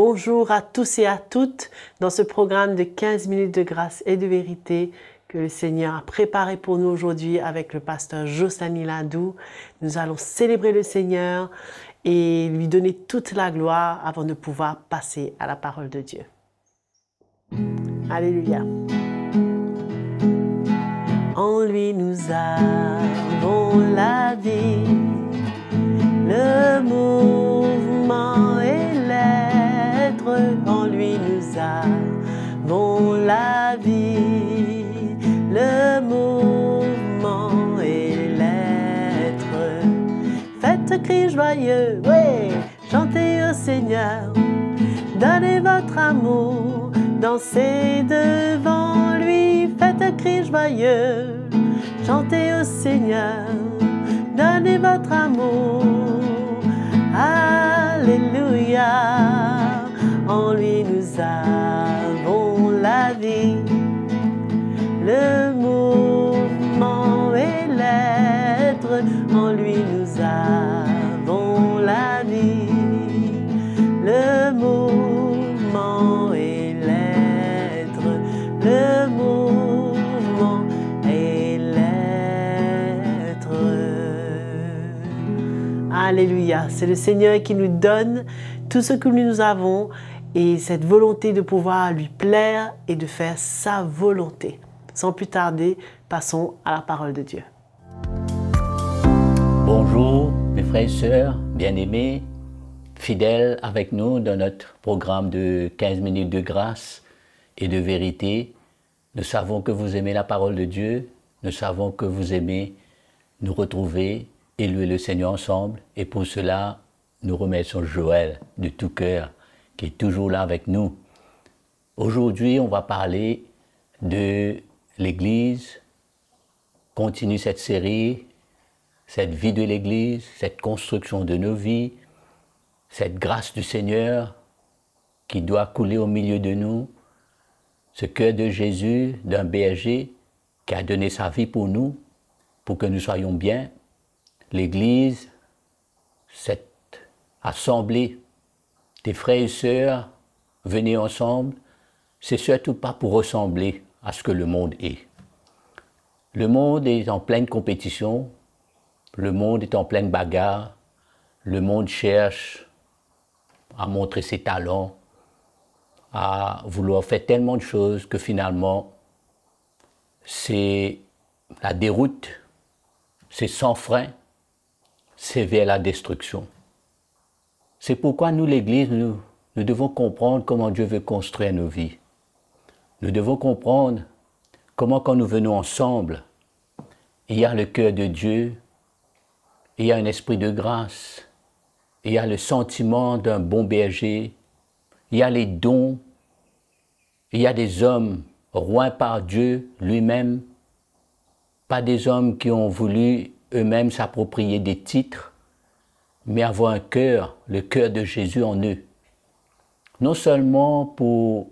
Bonjour à tous et à toutes dans ce programme de 15 minutes de grâce et de vérité que le Seigneur a préparé pour nous aujourd'hui avec le pasteur Josani Ladou. Nous allons célébrer le Seigneur et lui donner toute la gloire avant de pouvoir passer à la parole de Dieu. Alléluia. En lui nous avons la vie, le mouvement et l'être. En lui nous avons la vie, le mouvement et l'être. Faites cri joyeux, oui, chantez au Seigneur, donnez votre amour, dansez devant lui. Faites cri joyeux, chantez au Seigneur, donnez votre amour. Alléluia. En lui nous avons la vie, le mouvement et l'être. En lui nous avons la vie, le mouvement et l'être. Le mouvement et l'être. Alléluia. C'est le Seigneur qui nous donne tout ce que nous avons et cette volonté de pouvoir lui plaire et de faire sa volonté. Sans plus tarder, passons à la parole de Dieu. Bonjour mes frères et sœurs bien-aimés, fidèles avec nous dans notre programme de 15 minutes de grâce et de vérité. Nous savons que vous aimez la parole de Dieu, nous savons que vous aimez nous retrouver et louer le Seigneur ensemble. Et pour cela, nous remercions Joël de tout cœur qui est toujours là avec nous. Aujourd'hui, on va parler de l'Église, continue cette série, cette vie de l'Église, cette construction de nos vies, cette grâce du Seigneur qui doit couler au milieu de nous, ce cœur de Jésus, d'un berger qui a donné sa vie pour nous, pour que nous soyons bien. L'Église, cette assemblée des frères et sœurs, venez ensemble, c'est surtout pas pour ressembler à ce que le monde est. Le monde est en pleine compétition, le monde est en pleine bagarre, le monde cherche à montrer ses talents, à vouloir faire tellement de choses que finalement, c'est la déroute, c'est sans frein, c'est vers la destruction. C'est pourquoi nous, l'Église, nous devons comprendre comment Dieu veut construire nos vies. Nous devons comprendre comment quand nous venons ensemble, il y a le cœur de Dieu, il y a un esprit de grâce, il y a le sentiment d'un bon berger, il y a les dons, il y a des hommes roints par Dieu lui-même, pas des hommes qui ont voulu eux-mêmes s'approprier des titres, mais avoir un cœur, le cœur de Jésus en eux. Non seulement pour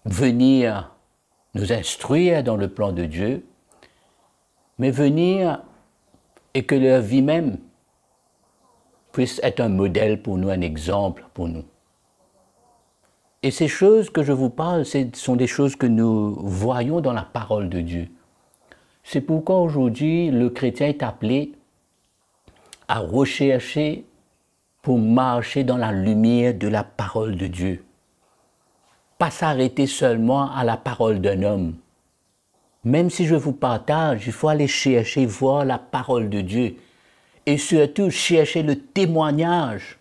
venir nous instruire dans le plan de Dieu, mais venir et que leur vie même puisse être un modèle pour nous, un exemple pour nous. Et ces choses que je vous parle, ce sont des choses que nous voyons dans la parole de Dieu. C'est pourquoi aujourd'hui, le chrétien est appelé à rechercher pour marcher dans la lumière de la parole de Dieu. Pas s'arrêter seulement à la parole d'un homme. Même si je vous partage, il faut aller chercher, voir la parole de Dieu. Et surtout, chercher le témoignage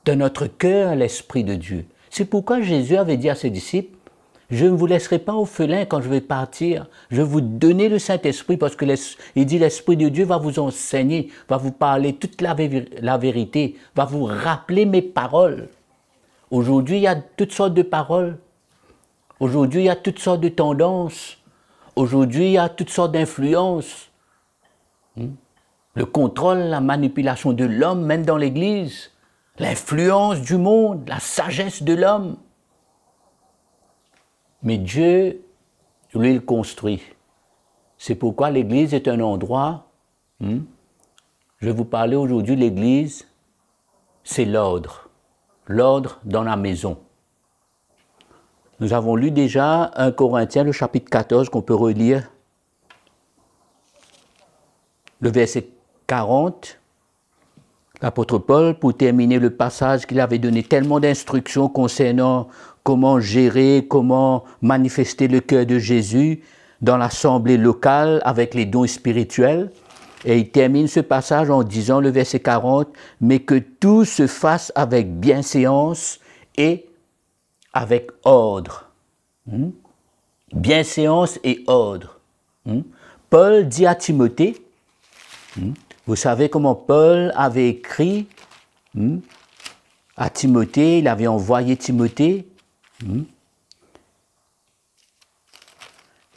de notre cœur, l'Esprit de Dieu. C'est pourquoi Jésus avait dit à ses disciples, « Je ne vous laisserai pas orphelins quand je vais partir. Je vais vous donner le Saint-Esprit parce que il dit l'Esprit de Dieu va vous enseigner, va vous parler toute la vérité, va vous rappeler mes paroles. » Aujourd'hui, il y a toutes sortes de paroles. Aujourd'hui, il y a toutes sortes de tendances. Aujourd'hui, il y a toutes sortes d'influences. Le contrôle, la manipulation de l'homme, même dans l'Église. L'influence du monde, la sagesse de l'homme. Mais Dieu, lui, il construit. C'est pourquoi l'Église est un endroit, je vais vous parler aujourd'hui, l'Église, c'est l'ordre. l'ordre dans la maison. Nous avons lu déjà 1 Corinthiens, le chapitre 14, qu'on peut relire. Le verset 40, l'apôtre Paul, pour terminer le passage qu'il avait donné tellement d'instructions concernant comment gérer, comment manifester le cœur de Jésus dans l'assemblée locale avec les dons spirituels. Et il termine ce passage en disant, le verset 40, « Mais que tout se fasse avec bienséance et avec ordre. » Bienséance et ordre. Paul dit à Timothée, vous savez comment Paul avait écrit à Timothée, il avait envoyé Timothée.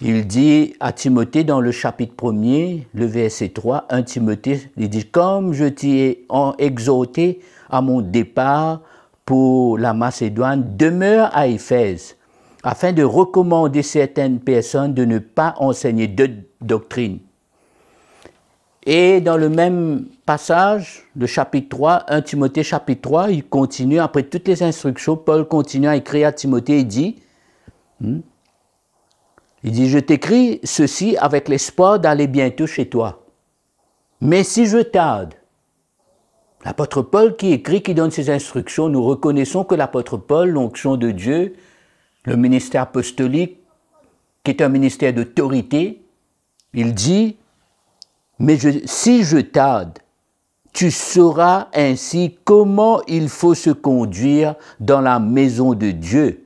Il dit à Timothée dans le chapitre 1er, le verset 3, 1 Timothée, il dit « Comme je t'ai exhorté à mon départ pour la Macédoine, demeure à Éphèse, afin de recommander certaines personnes de ne pas enseigner d'autres doctrines. » Et dans le même passage, le chapitre 3, 1 Timothée chapitre 3, il continue, après toutes les instructions, Paul continue à écrire à Timothée et dit, je t'écris ceci avec l'espoir d'aller bientôt chez toi. Mais si je tarde, l'apôtre Paul qui écrit, qui donne ses instructions, nous reconnaissons que l'apôtre Paul, l'onction de Dieu, le ministère apostolique, qui est un ministère d'autorité, il dit, mais si je tarde, tu sauras ainsi comment il faut se conduire dans la maison de Dieu,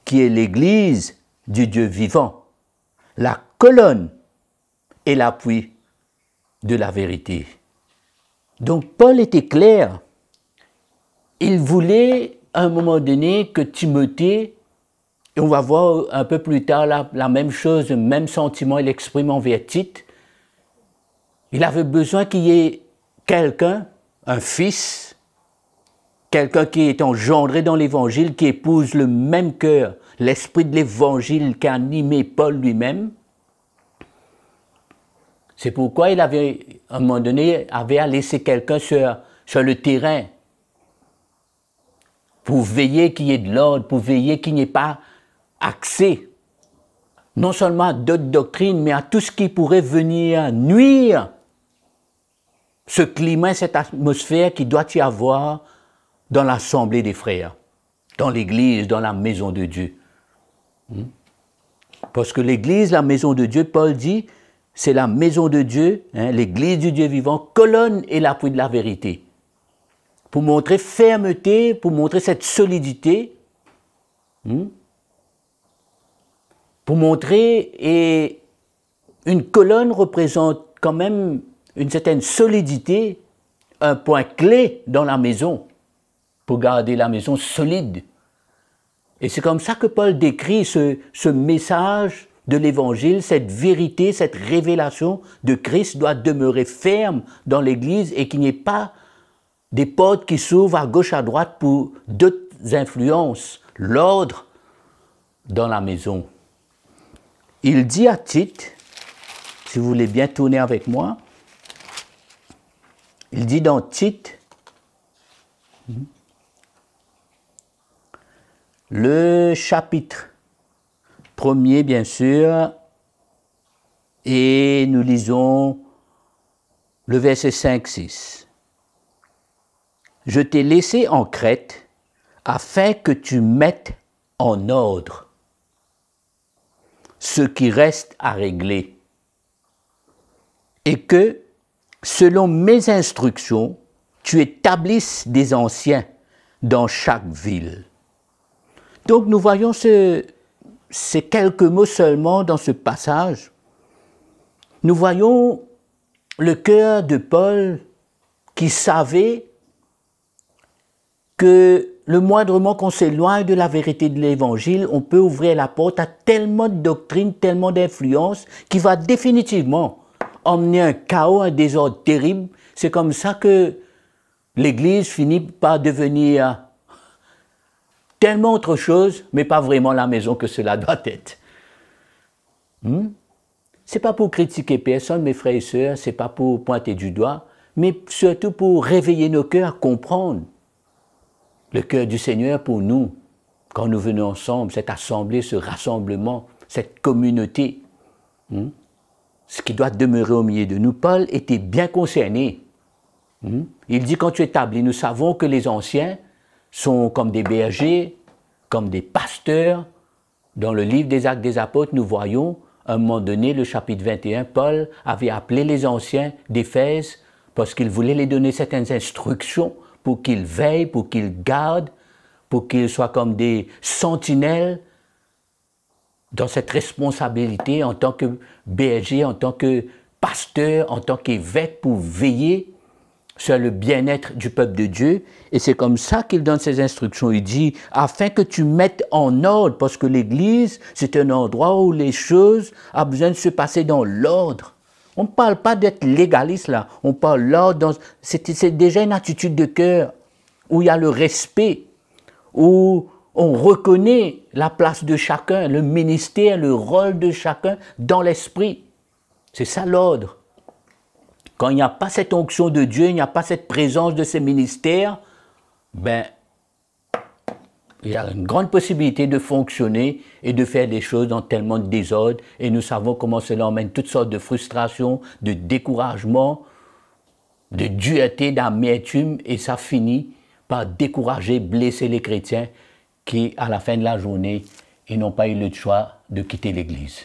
qui est l'Église du Dieu vivant, la colonne et l'appui de la vérité. Donc Paul était clair. Il voulait à un moment donné que Timothée, et on va voir un peu plus tard la même chose, le même sentiment, il exprime envers Tite. Il avait besoin qu'il y ait quelqu'un, un fils, quelqu'un qui est engendré dans l'Évangile, qui épouse le même cœur, l'esprit de l'Évangile qui a animé Paul lui-même. C'est pourquoi il avait, à un moment donné, avait à laisser quelqu'un sur le terrain pour veiller qu'il y ait de l'ordre, pour veiller qu'il n'y ait pas accès, non seulement à d'autres doctrines, mais à tout ce qui pourrait venir nuire ce climat, cette atmosphère qui doit y avoir dans l'assemblée des frères, dans l'église, dans la maison de Dieu. Parce que l'église, la maison de Dieu, Paul dit, c'est la maison de Dieu, l'église du Dieu vivant, colonne et l'appui de la vérité. Pour montrer fermeté, pour montrer cette solidité, pour montrer, et une colonne représente quand même une certaine solidité, un point clé dans la maison, pour garder la maison solide. Et c'est comme ça que Paul décrit ce message de l'Évangile, cette vérité, cette révélation de Christ doit demeurer ferme dans l'Église et qu'il n'y ait pas des portes qui s'ouvrent à gauche, à droite pour d'autres influences, l'ordre dans la maison. Il dit à Tite, si vous voulez bien tourner avec moi, il dit dans Tite, le chapitre 1er, bien sûr, et nous lisons le verset 5-6. « Je t'ai laissé en Crète afin que tu mettes en ordre ce qui reste à régler et que, selon mes instructions, tu établisses des anciens dans chaque ville. » Donc nous voyons ces quelques mots seulement dans ce passage. Nous voyons le cœur de Paul qui savait que le moindrement qu'on s'éloigne de la vérité de l'Évangile, on peut ouvrir la porte à tellement de doctrines, tellement d'influences, qui va définitivement emmener un chaos, un désordre terrible. C'est comme ça que l'Église finit par devenir tellement autre chose, mais pas vraiment la maison que cela doit être. C'est pas pour critiquer personne, mes frères et sœurs, c'est pas pour pointer du doigt, mais surtout pour réveiller nos cœurs, comprendre le cœur du Seigneur pour nous, quand nous venons ensemble, cette assemblée, ce rassemblement, cette communauté, ce qui doit demeurer au milieu de nous. Paul était bien concerné. Il dit, quand tu établis, nous savons que les anciens sont comme des bergers, comme des pasteurs. Dans le livre des Actes des Apôtres, nous voyons, à un moment donné, le chapitre 21, Paul avait appelé les anciens d'Éphèse parce qu'il voulait les donner certaines instructions pour qu'ils veillent, pour qu'ils gardent, pour qu'ils soient comme des sentinelles dans cette responsabilité en tant que berger, en tant que pasteur, en tant qu'évêque, pour veiller sur le bien-être du peuple de Dieu. Et c'est comme ça qu'il donne ses instructions. Il dit, afin que tu mettes en ordre, parce que l'Église, c'est un endroit où les choses ont besoin de se passer dans l'ordre. On ne parle pas d'être légaliste là, on parle l'ordre, c'est déjà une attitude de cœur, où il y a le respect, où on reconnaît la place de chacun, le ministère, le rôle de chacun dans l'esprit. C'est ça l'ordre. Quand il n'y a pas cette onction de Dieu, il n'y a pas cette présence de ces ministères, ben, il y a une grande possibilité de fonctionner et de faire des choses dans tellement de désordre. Et nous savons comment cela emmène toutes sortes de frustrations, de découragement, de dureté, d'amertume. Et ça finit par décourager, blesser les chrétiens qui, à la fin de la journée, ils n'ont pas eu le choix de quitter l'Église.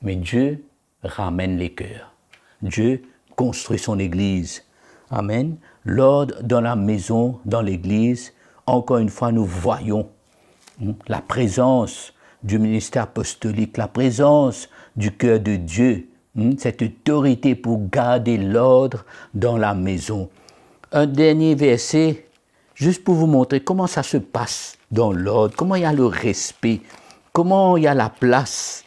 Mais Dieu ramène les cœurs. Dieu construit son Église. Amen. L'ordre dans la maison, dans l'Église, encore une fois, nous voyons la présence du ministère apostolique, la présence du cœur de Dieu, cette autorité pour garder l'ordre dans la maison. Un dernier verset, juste pour vous montrer comment ça se passe dans l'ordre, comment il y a le respect, comment il y a la place.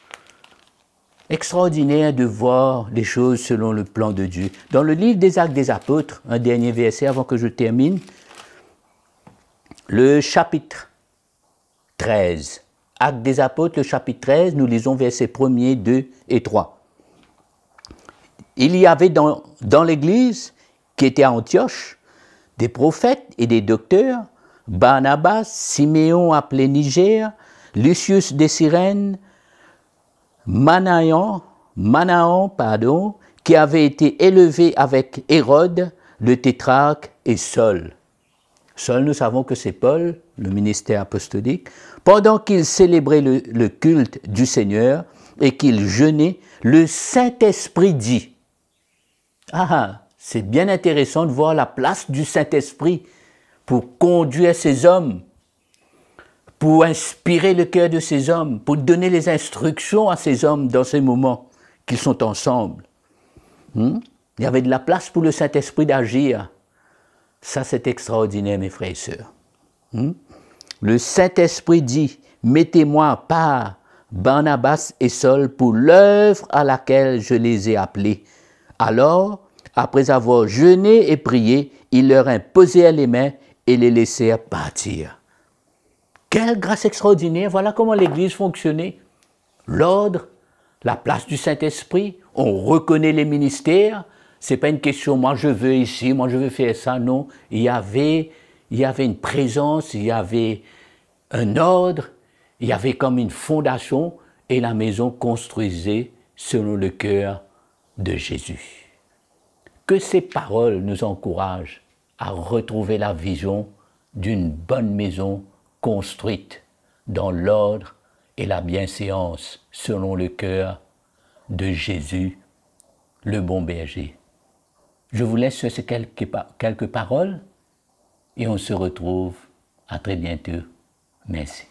Extraordinaire de voir les choses selon le plan de Dieu. Dans le livre des Actes des Apôtres, un dernier verset avant que je termine, le chapitre 13. Actes des Apôtres, le chapitre 13, nous lisons versets 1er, 2 et 3. Il y avait dans l'Église, qui était à Antioche, des prophètes et des docteurs, Barnabas, Siméon appelé Niger, Lucius de Cyrène, Manahan, qui avait été élevé avec Hérode, le tétrarque, et Saul. Saul, nous savons que c'est Paul, le ministère apostolique. Pendant qu'il célébrait le culte du Seigneur et qu'il jeûnait, le Saint-Esprit dit. C'est bien intéressant de voir la place du Saint-Esprit pour conduire ces hommes, pour inspirer le cœur de ces hommes, pour donner les instructions à ces hommes dans ces moments qu'ils sont ensemble. Il y avait de la place pour le Saint-Esprit d'agir. Ça, c'est extraordinaire, mes frères et sœurs. Le Saint-Esprit dit, mettez-moi à part Barnabas et Saul pour l'œuvre à laquelle je les ai appelés. Alors, après avoir jeûné et prié, ils leur imposèrent les mains et les laissèrent partir. Quelle grâce extraordinaire, voilà comment l'Église fonctionnait. L'ordre, la place du Saint-Esprit, on reconnaît les ministères. Ce n'est pas une question, moi je veux ici, moi je veux faire ça, non. Il y avait une présence, il y avait un ordre, il y avait comme une fondation et la maison construisait selon le cœur de Jésus. Que ces paroles nous encouragent à retrouver la vision d'une bonne maison construite dans l'ordre et la bienséance selon le cœur de Jésus, le bon berger. Je vous laisse sur ces quelques paroles et on se retrouve à très bientôt. Merci.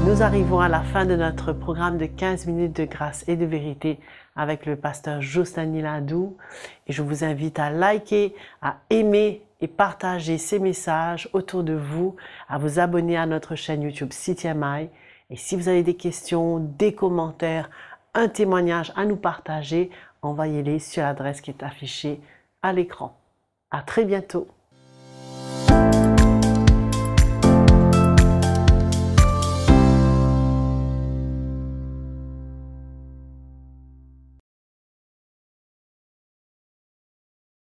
Nous arrivons à la fin de notre programme de 15 minutes de grâce et de vérité avec le pasteur Josani Ladou. Et je vous invite à liker, à aimer et partager ces messages autour de vous, à vous abonner à notre chaîne YouTube CTMI. Et si vous avez des questions, des commentaires, un témoignage à nous partager, envoyez-les sur l'adresse qui est affichée à l'écran. À très bientôt.